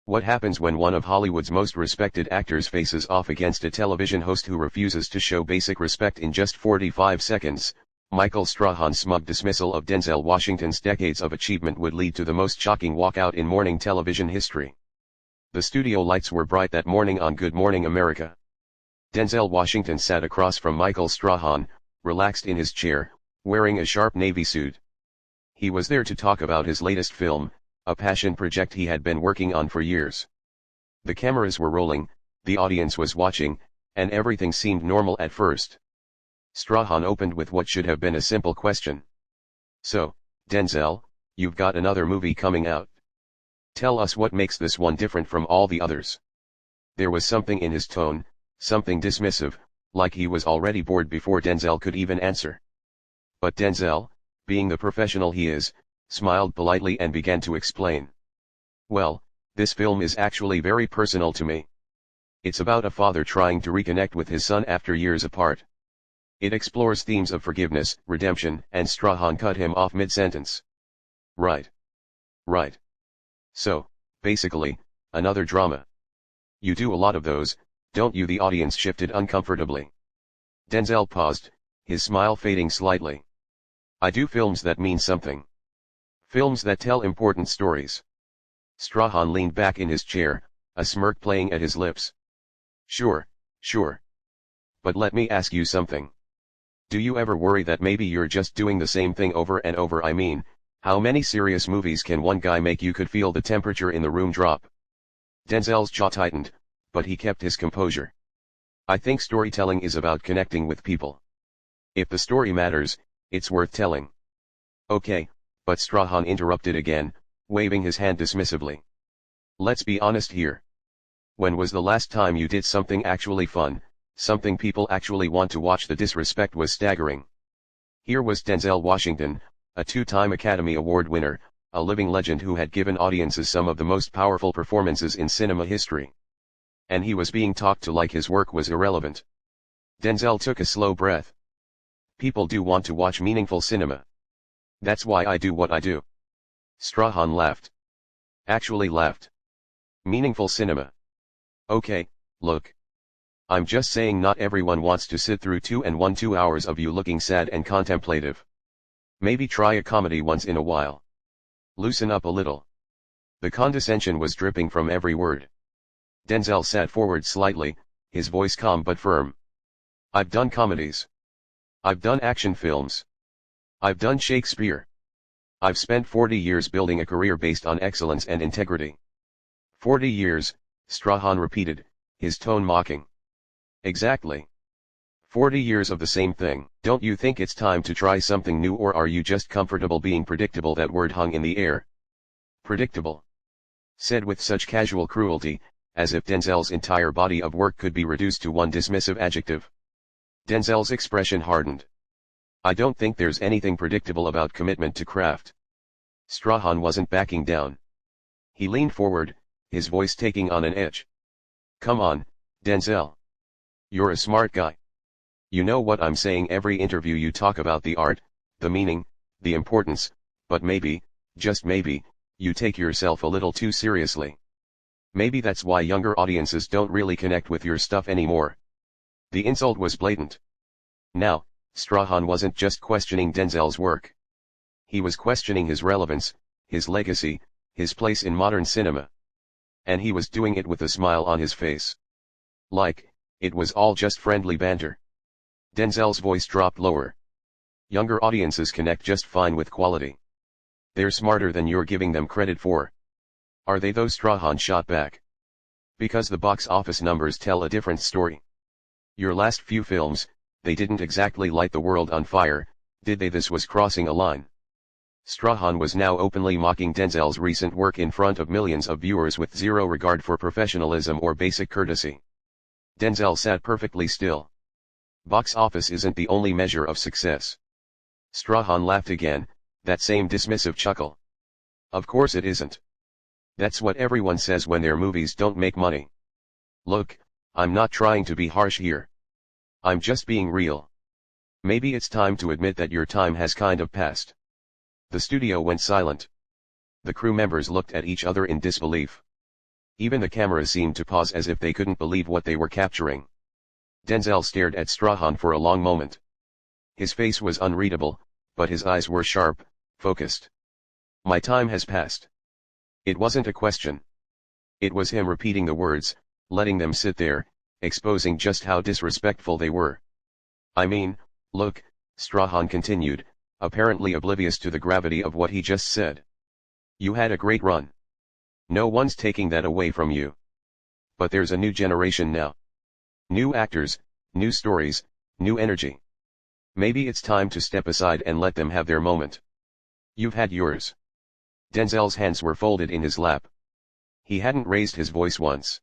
What happens when one of Hollywood's most respected actors faces off against a television host who refuses to show basic respect in just 45 seconds? Michael Strahan's smug dismissal of Denzel Washington's decades of achievement would lead to the most shocking walkout in morning television history. The studio lights were bright that morning on Good Morning America. Denzel Washington sat across from Michael Strahan, relaxed in his chair, wearing a sharp navy suit. He was there to talk about his latest film, a passion project he had been working on for years. The cameras were rolling, the audience was watching, and everything seemed normal at first. Strahan opened with what should have been a simple question. "So, Denzel, you've got another movie coming out. Tell us what makes this one different from all the others." There was something in his tone, something dismissive, like he was already bored before Denzel could even answer. But Denzel, being the professional he is, smiled politely and began to explain. "Well, this film is actually very personal to me. It's about a father trying to reconnect with his son after years apart. It explores themes of forgiveness, redemption," and Strahan cut him off mid-sentence. Right. So, basically, another drama. You do a lot of those, don't you?" The audience shifted uncomfortably. Denzel paused, his smile fading slightly. "I do films that mean something. Films that tell important stories." Strahan leaned back in his chair, a smirk playing at his lips. Sure. But let me ask you something. Do you ever worry that maybe you're just doing the same thing over and over? I mean, how many serious movies can one guy make you could feel the temperature in the room drop?" Denzel's jaw tightened, but he kept his composure. "I think storytelling is about connecting with people. If the story matters, it's worth telling." "Okay," but Strahan interrupted again, waving his hand dismissively. "Let's be honest here. When was the last time you did something actually fun, something people actually want to watch?" The disrespect was staggering. Here was Denzel Washington, a two-time Academy Award winner, a living legend who had given audiences some of the most powerful performances in cinema history. And he was being talked to like his work was irrelevant. Denzel took a slow breath. "People do want to watch meaningful cinema. That's why I do what I do." Strahan laughed. Actually laughed. "Meaningful cinema. Okay, look. I'm just saying not everyone wants to sit through 2 hours of you looking sad and contemplative. Maybe try a comedy once in a while. Loosen up a little." The condescension was dripping from every word. Denzel sat forward slightly, his voice calm but firm. "I've done comedies. I've done action films. I've done Shakespeare. I've spent 40 years building a career based on excellence and integrity." 40 years, Strahan repeated, his tone mocking. "Exactly. 40 years of the same thing. Don't you think it's time to try something new, or are you just comfortable being predictable?" That word hung in the air. Predictable. Said with such casual cruelty, as if Denzel's entire body of work could be reduced to one dismissive adjective. Denzel's expression hardened. "I don't think there's anything predictable about commitment to craft." Strahan wasn't backing down. He leaned forward, his voice taking on an edge. "Come on, Denzel. You're a smart guy. You know what I'm saying. Every interview you talk about the art, the meaning, the importance, but maybe, just maybe, you take yourself a little too seriously. Maybe that's why younger audiences don't really connect with your stuff anymore." The insult was blatant. Now, Strahan wasn't just questioning Denzel's work. He was questioning his relevance, his legacy, his place in modern cinema. And he was doing it with a smile on his face. Like, it was all just friendly banter. Denzel's voice dropped lower. "Younger audiences connect just fine with quality. They're smarter than you're giving them credit for." "Are they though?" Strahan shot back. "Because the box office numbers tell a different story. Your last few films, they didn't exactly light the world on fire, did they?" This was crossing a line. Strahan was now openly mocking Denzel's recent work in front of millions of viewers with zero regard for professionalism or basic courtesy. Denzel sat perfectly still. "Box office isn't the only measure of success." Strahan laughed again, that same dismissive chuckle. "Of course it isn't. That's what everyone says when their movies don't make money. Look, I'm not trying to be harsh here. I'm just being real. Maybe it's time to admit that your time has kind of passed." The studio went silent. The crew members looked at each other in disbelief. Even the cameras seemed to pause as if they couldn't believe what they were capturing. Denzel stared at Strahan for a long moment. His face was unreadable, but his eyes were sharp, focused. My time has passed. It wasn't a question. It was him repeating the words, letting them sit there, exposing just how disrespectful they were. I mean, look, Strahan continued, apparently oblivious to the gravity of what he just said. You had a great run. No one's taking that away from you. But there's a new generation now. New actors, new stories, new energy. Maybe it's time to step aside and let them have their moment. You've had yours. Denzel's hands were folded in his lap. He hadn't raised his voice once.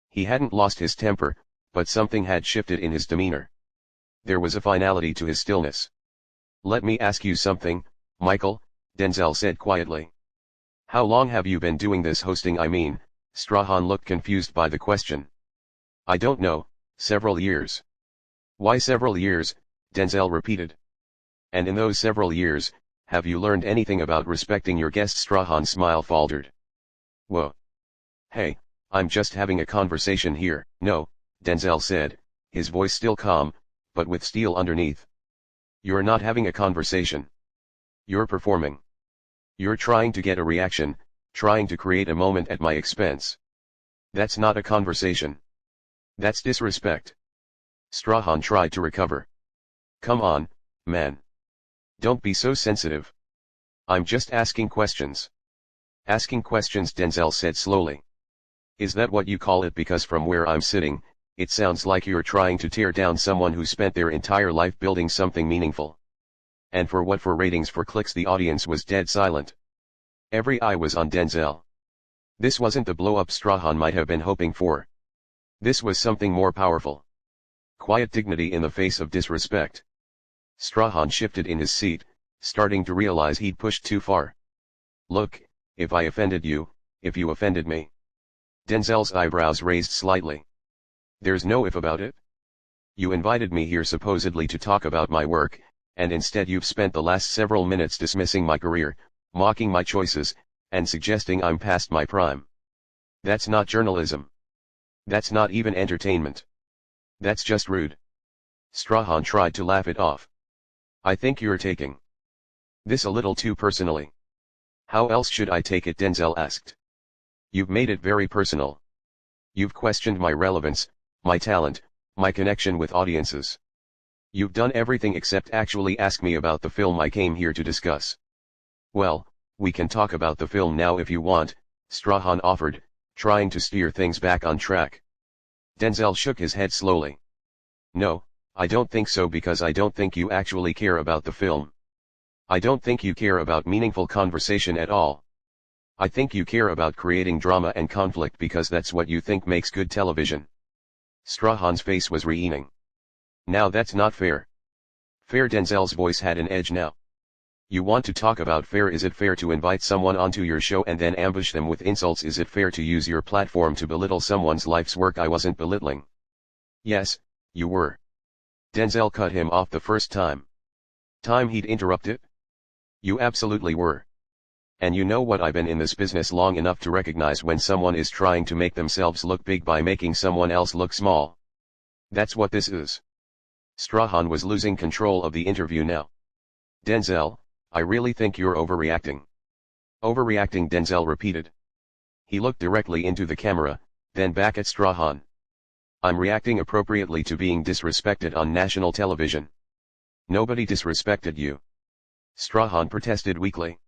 He hadn't lost his temper, but something had shifted in his demeanor. There was a finality to his stillness. Let me ask you something, Michael, Denzel said quietly. How long have you been doing this hosting? I mean, Strahan looked confused by the question. I don't know, several years. Why several years? Denzel repeated. And in those several years, have you learned anything about respecting your guests? Strahan's smile faltered. Whoa. Hey, I'm just having a conversation here. No, Denzel said, his voice still calm, but with steel underneath. You're not having a conversation. You're performing. You're trying to get a reaction, trying to create a moment at my expense. That's not a conversation. That's disrespect. Strahan tried to recover. Come on, man. Don't be so sensitive. I'm just asking questions. Asking questions, Denzel said slowly. Is that what you call it? Because from where I'm sitting, it sounds like you're trying to tear down someone who spent their entire life building something meaningful. And for what? For ratings, for clicks? The audience was dead silent. Every eye was on Denzel. This wasn't the blow-up Strahan might have been hoping for. This was something more powerful. Quiet dignity in the face of disrespect. Strahan shifted in his seat, starting to realize he'd pushed too far. Look, if I offended you, if you offended me. Denzel's eyebrows raised slightly. There's no if about it. You invited me here supposedly to talk about my work, and instead you've spent the last several minutes dismissing my career, mocking my choices, and suggesting I'm past my prime. That's not journalism. That's not even entertainment. That's just rude. Strahan tried to laugh it off. I think you're taking this a little too personally. How else should I take it? Denzel asked. You've made it very personal. You've questioned my relevance, my talent, my connection with audiences. You've done everything except actually ask me about the film I came here to discuss. Well, we can talk about the film now if you want, Strahan offered, trying to steer things back on track. Denzel shook his head slowly. No, I don't think so, because I don't think you actually care about the film. I don't think you care about meaningful conversation at all. I think you care about creating drama and conflict because that's what you think makes good television. Strahan's face was wreathing. Now that's not fair. Fair? Denzel's voice had an edge now. You want to talk about fair? Is it fair to invite someone onto your show and then ambush them with insults? Is it fair to use your platform to belittle someone's life's work? I wasn't belittling. Yes, you were. Denzel cut him off the first time. He'd interrupted. You absolutely were. And you know what? I've been in this business long enough to recognize when someone is trying to make themselves look big by making someone else look small. That's what this is. Strahan was losing control of the interview now. Denzel, I really think you're overreacting. Overreacting? Denzel repeated. He looked directly into the camera, then back at Strahan. I'm reacting appropriately to being disrespected on national television. Nobody disrespected you. Strahan protested weakly.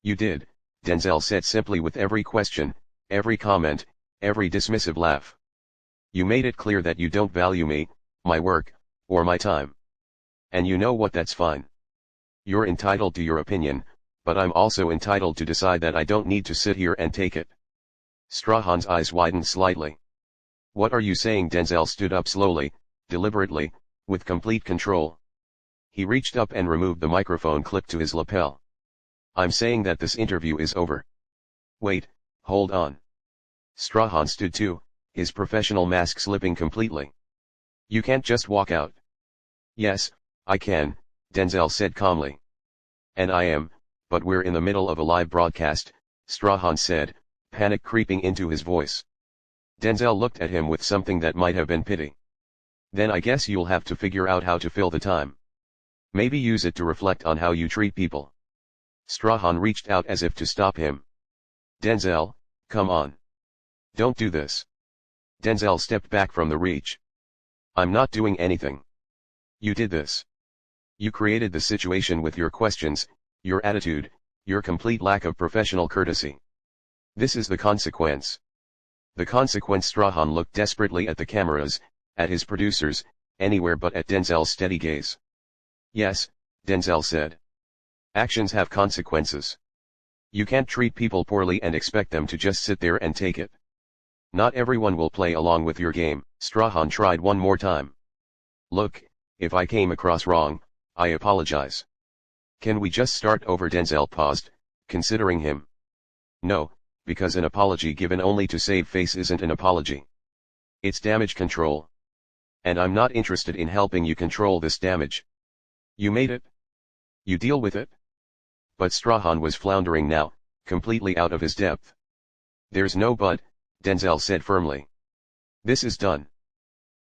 You did, Denzel said simply, with every question, every comment, every dismissive laugh. You made it clear that you don't value me, my work, or my time. And you know what? That's fine. You're entitled to your opinion, but I'm also entitled to decide that I don't need to sit here and take it. Strahan's eyes widened slightly. What are you saying? Denzel stood up slowly, deliberately, with complete control. He reached up and removed the microphone clip to his lapel. I'm saying that this interview is over. Wait, hold on. Strahan stood too, his professional mask slipping completely. You can't just walk out. Yes, I can, Denzel said calmly. And I am, but we're in the middle of a live broadcast, Strahan said, panic creeping into his voice. Denzel looked at him with something that might have been pity. Then I guess you'll have to figure out how to fill the time. Maybe use it to reflect on how you treat people. Strahan reached out as if to stop him. Denzel, come on. Don't do this. Denzel stepped back from the reach. I'm not doing anything. You did this. You created the situation with your questions, your attitude, your complete lack of professional courtesy. This is the consequence. The consequence. Strahan looked desperately at the cameras, at his producers, anywhere but at Denzel's steady gaze. Yes, Denzel said. Actions have consequences. You can't treat people poorly and expect them to just sit there and take it. Not everyone will play along with your game. Strahan tried one more time. Look, if I came across wrong, I apologize. Can we just start over? Denzel paused, considering him. No, because an apology given only to save face isn't an apology. It's damage control. And I'm not interested in helping you control this damage. You made it. You deal with it. But Strahan was floundering now, completely out of his depth. There's no but, Denzel said firmly. This is done.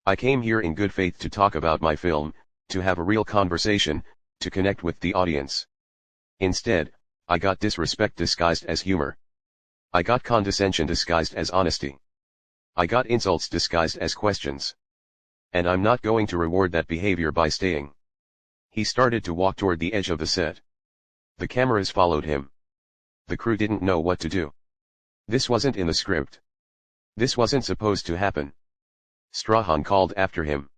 I came here in good faith to talk about my film, to have a real conversation, to connect with the audience. Instead, I got disrespect disguised as humor. I got condescension disguised as honesty. I got insults disguised as questions. And I'm not going to reward that behavior by staying. He started to walk toward the edge of the set. The cameras followed him. The crew didn't know what to do. This wasn't in the script. This wasn't supposed to happen. Strahan called after him.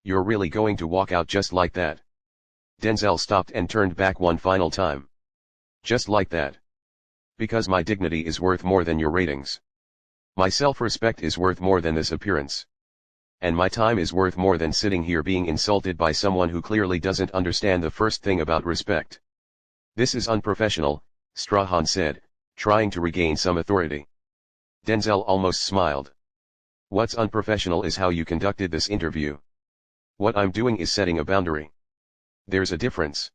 You're really going to walk out just like that? Denzel stopped and turned back one final time. Just like that. Because my dignity is worth more than your ratings. My self-respect is worth more than this appearance. And my time is worth more than sitting here being insulted by someone who clearly doesn't understand the first thing about respect. This is unprofessional, Strahan said, trying to regain some authority. Denzel almost smiled. What's unprofessional is how you conducted this interview. What I'm doing is setting a boundary. There's a difference.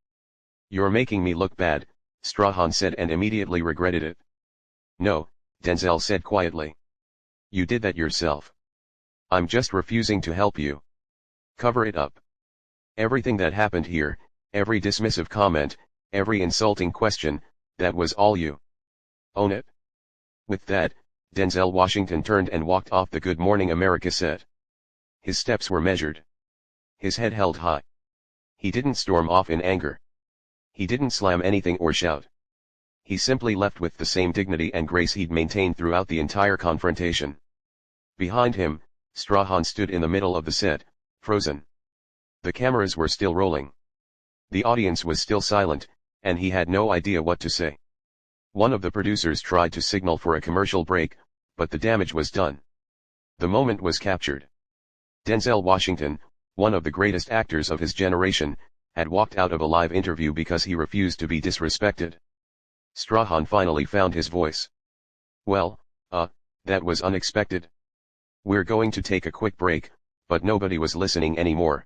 You're making me look bad, Strahan said and immediately regretted it. No, Denzel said quietly. You did that yourself. I'm just refusing to help you. Cover it up. Everything that happened here, every dismissive comment, every insulting question, that was all you. Own it. With that, Denzel Washington turned and walked off the Good Morning America set. His steps were measured. His head held high. He didn't storm off in anger. He didn't slam anything or shout. He simply left with the same dignity and grace he'd maintained throughout the entire confrontation. Behind him, Strahan stood in the middle of the set, frozen. The cameras were still rolling. The audience was still silent, and he had no idea what to say. One of the producers tried to signal for a commercial break, but the damage was done. The moment was captured. Denzel Washington, one of the greatest actors of his generation, had walked out of a live interview because he refused to be disrespected. Strahan finally found his voice. Well, that was unexpected. We're going to take a quick break, but nobody was listening anymore.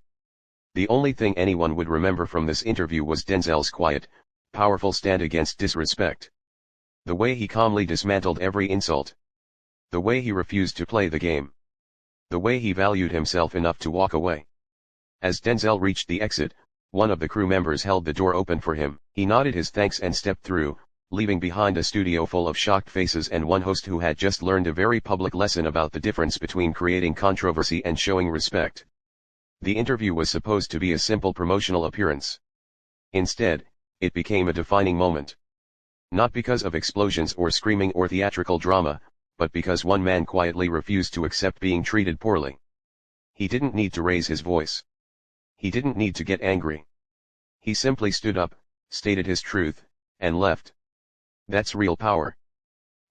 The only thing anyone would remember from this interview was Denzel's quiet, powerful stand against disrespect. The way he calmly dismantled every insult. The way he refused to play the game. The way he valued himself enough to walk away. As Denzel reached the exit, one of the crew members held the door open for him. He nodded his thanks and stepped through, leaving behind a studio full of shocked faces and one host who had just learned a very public lesson about the difference between creating controversy and showing respect. The interview was supposed to be a simple promotional appearance. Instead, it became a defining moment. Not because of explosions or screaming or theatrical drama, but because one man quietly refused to accept being treated poorly. He didn't need to raise his voice. He didn't need to get angry. He simply stood up, stated his truth, and left. That's real power.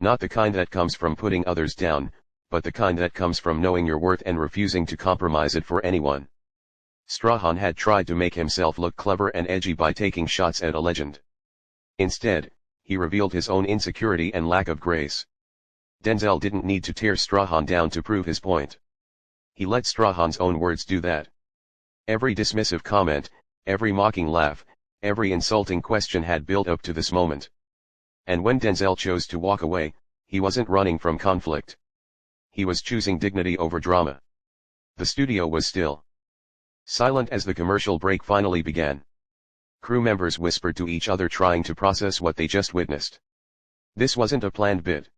Not the kind that comes from putting others down, but the kind that comes from knowing your worth and refusing to compromise it for anyone. Strahan had tried to make himself look clever and edgy by taking shots at a legend. Instead, he revealed his own insecurity and lack of grace. Denzel didn't need to tear Strahan down to prove his point. He let Strahan's own words do that. Every dismissive comment, every mocking laugh, every insulting question had built up to this moment. And when Denzel chose to walk away, He wasn't running from conflict. He was choosing dignity over drama. The studio was still. Silent as the commercial break finally began. Crew members whispered to each other, trying to process what they just witnessed. This wasn't a planned bit.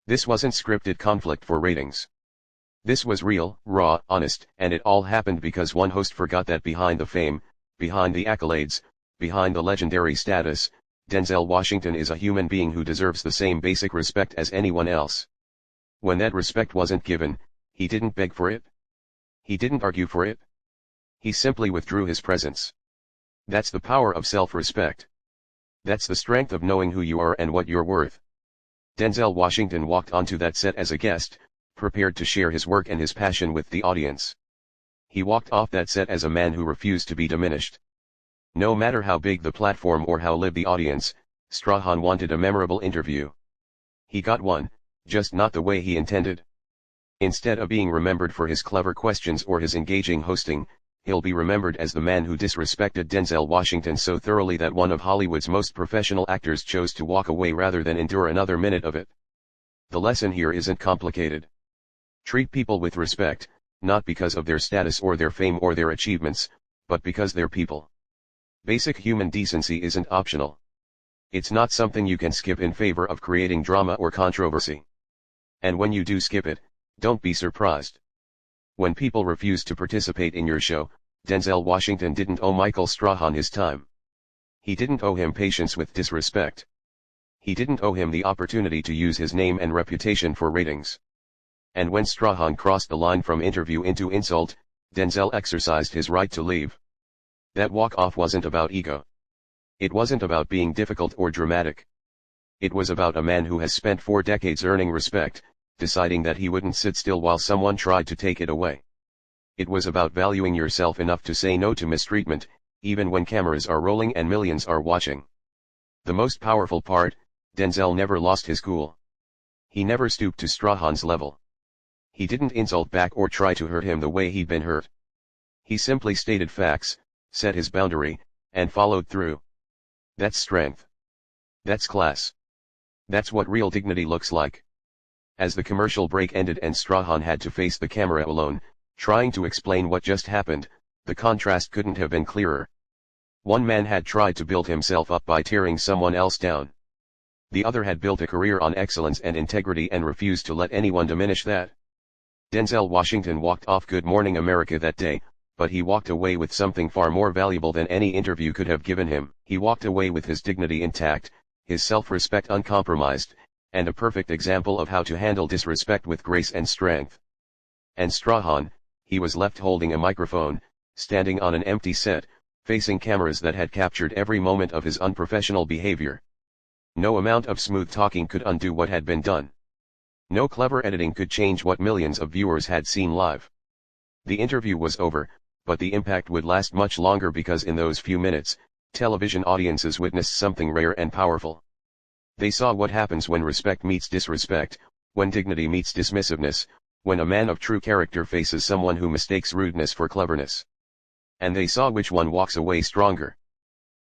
This wasn't scripted conflict for ratings. This was real, raw, honest, and it all happened because one host forgot that behind the fame, behind the accolades, behind the legendary status, Denzel Washington is a human being who deserves the same basic respect as anyone else. When that respect wasn't given, he didn't beg for it. He didn't argue for it. He simply withdrew his presence. That's the power of self-respect. That's the strength of knowing who you are and what you're worth. Denzel Washington walked onto that set as a guest, prepared to share his work and his passion with the audience. He walked off that set as a man who refused to be diminished. No matter how big the platform or how live the audience, Strahan wanted a memorable interview. He got one, just not the way he intended. Instead of being remembered for his clever questions or his engaging hosting, he'll be remembered as the man who disrespected Denzel Washington so thoroughly that one of Hollywood's most professional actors chose to walk away rather than endure another minute of it. The lesson here isn't complicated. Treat people with respect, not because of their status or their fame or their achievements, but because they're people. Basic human decency isn't optional. It's not something you can skip in favor of creating drama or controversy. And when you do skip it, don't be surprised. When people refuse to participate in your show, Denzel Washington didn't owe Michael Strahan his time. He didn't owe him patience with disrespect. He didn't owe him the opportunity to use his name and reputation for ratings. And when Strahan crossed the line from interview into insult, Denzel exercised his right to leave. That walk-off wasn't about ego. It wasn't about being difficult or dramatic. It was about a man who has spent 4 decades earning respect, deciding that he wouldn't sit still while someone tried to take it away. It was about valuing yourself enough to say no to mistreatment, even when cameras are rolling and millions are watching. The most powerful part, Denzel never lost his cool. He never stooped to Strahan's level. He didn't insult back or try to hurt him the way he'd been hurt. He simply stated facts, set his boundary, and followed through. That's strength. That's class. That's what real dignity looks like. As the commercial break ended and Strahan had to face the camera alone, trying to explain what just happened, the contrast couldn't have been clearer. One man had tried to build himself up by tearing someone else down. The other had built a career on excellence and integrity and refused to let anyone diminish that. Denzel Washington walked off Good Morning America that day, but he walked away with something far more valuable than any interview could have given him. He walked away with his dignity intact, his self-respect uncompromised, and a perfect example of how to handle disrespect with grace and strength. And Strahan, he was left holding a microphone, standing on an empty set, facing cameras that had captured every moment of his unprofessional behavior. No amount of smooth talking could undo what had been done. No clever editing could change what millions of viewers had seen live. The interview was over, but the impact would last much longer because in those few minutes, television audiences witnessed something rare and powerful. They saw what happens when respect meets disrespect, when dignity meets dismissiveness, when a man of true character faces someone who mistakes rudeness for cleverness. And they saw which one walks away stronger.